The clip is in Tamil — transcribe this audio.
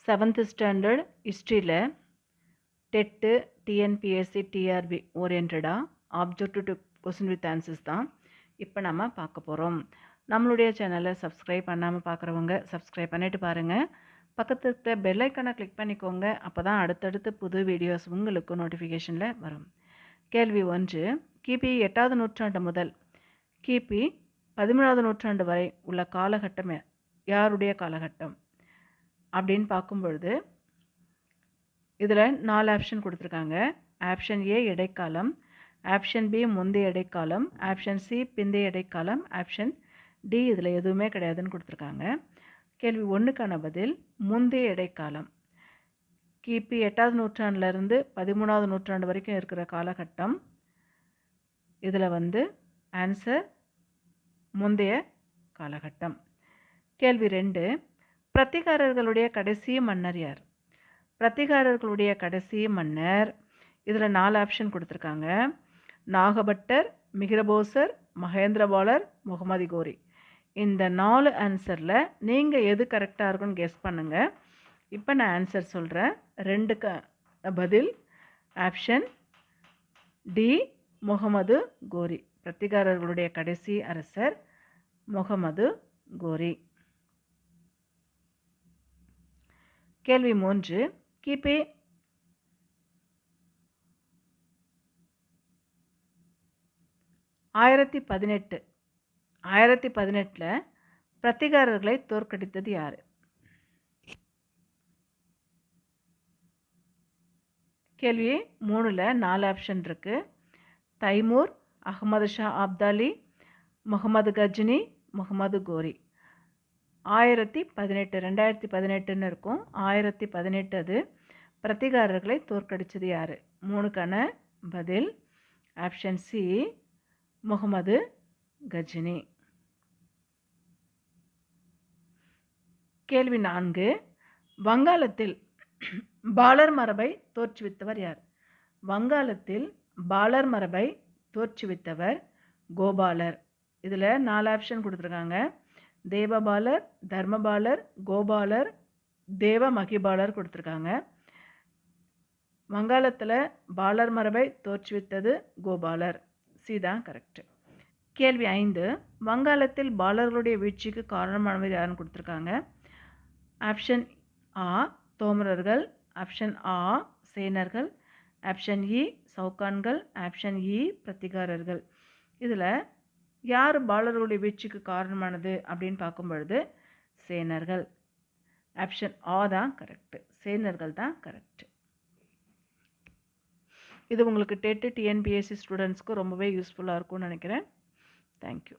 7th ஸ்டாண்டர்ட் ஹிஸ்ட்ரியில் டெட்டு டிஎன்பிஎஸ்சி டிஆர்பி ஓரியன்டாக objective to question with answers தான் இப்போ நம்ம பார்க்க போகிறோம். நம்மளுடைய சேனலை சப்ஸ்கிரைப் பண்ணாமல் பார்க்குறவங்க சப்ஸ்கிரைப் பண்ணிவிட்டு பாருங்கள். பக்கத்தில் இருக்கிற பெல் ஐக்கானை கிளிக் பண்ணிக்கோங்க. அப்போ தான் அடுத்தடுத்து புது வீடியோஸ் உங்களுக்கு நோட்டிஃபிகேஷனில் வரும். கேள்வி 1. கிபி 8வது நூற்றாண்டு முதல் கிபி 13வது நூற்றாண்டு வரை உள்ள காலகட்டம் யாருடைய காலகட்டம் அப்படின்னு பார்க்கும்பொழுது இதில் 4 ஆப்ஷன் கொடுத்துருக்காங்க. ஆப்ஷன் ஏ இடைக்காலம், ஆப்ஷன் பி முந்தைய இடைக்காலம், ஆப்ஷன் சி பிந்தைய இடைக்காலம், ஆப்ஷன் டி இதில் எதுவுமே கிடையாதுன்னு கொடுத்துருக்காங்க. கேள்வி 1க்கான பதில் முந்தைய இடைக்காலம். கிபி 8வது நூற்றாண்டுலேருந்து 13வது நூற்றாண்டு வரைக்கும் இருக்கிற காலகட்டம். இதில் ஆன்சர் முந்தைய காலகட்டம். கேள்வி 2. பிரத்திகாரர்களுடைய கடைசி மன்னர் யார்? பிரத்திகாரர்களுடைய கடைசி மன்னர் இதில் 4 ஆப்ஷன் கொடுத்துருக்காங்க. நாகபட்டர், மிகிரபோசர், மகேந்திரபாலர், முகமது கோரி. இந்த 4 ஆன்சரில் நீங்கள் எது கரெக்டாக இருக்குன்னு கெஸ் பண்ணுங்கள். இப்போ நான் ஆன்சர் சொல்கிறேன். 2க்கு பதில் ஆப்ஷன் டி முகமது கோரி. பிரத்திகாரர்களுடைய கடைசி அரசர் முகமது கோரி. கேள்வி 3. கிபி 1018 பிரத்திகாரர்களை தோற்கடித்தது யார்? கேள்வி 3ல் 4 ஆப்ஷன் இருக்குது. தைமூர், அகமது ஷா அப்தாலி, முகமது கஜ்னி, முகமது கோரி. 2018 இருக்கும். 1018 அது பிரத்திகாரர்களை தோற்கடித்தது யார்? 3க்கான பதில் ஆப்ஷன் சி முகமது கஜ்னி. கேள்வி 4. வங்காளத்தில் பாலர் மரபை தோற்றுவித்தவர் யார்? வங்காளத்தில் பாலர் மரபை தோற்றுவித்தவர் கோபாலர். இதில் 4 ஆப்ஷன் கொடுத்துருக்காங்க. தேவபாலர், தர்மபாலர், கோபாலர், தேவ மகிபாலர் கொடுத்துருக்காங்க. வங்காளத்தில் பாலர் மரபை தோற்றுவித்தது கோபாலர். சி தான் கரெக்ட். கேள்வி 5. வங்காளத்தில் பாலர்களுடைய வீழ்ச்சிக்கு காரணமானவர் யாருன்னு கொடுத்துருக்காங்க. ஆப்ஷன் ஆ தோமரர்கள், ஆப்ஷன் ஆ சேனர்கள், ஆப்ஷன் இ சவுகான்கள், ஆப்ஷன் இ பிரத்திகாரர்கள். இதில் யார் பாலர்களுடைய வீழ்ச்சிக்கு காரணமானது அப்படின்னு பார்க்கும்பொழுது சேனர்கள். ஆப்ஷன் ஆ தான் கரெக்ட். சேனர்கள் தான் கரெக்ட். இது உங்களுக்கு டெட்டு டிஎன்பிஎஸ்சி ஸ்டூடெண்ட்ஸ்க்கு ரொம்பவே யூஸ்ஃபுல்லாக இருக்கும்னு நினைக்கிறேன். தேங்க்யூ.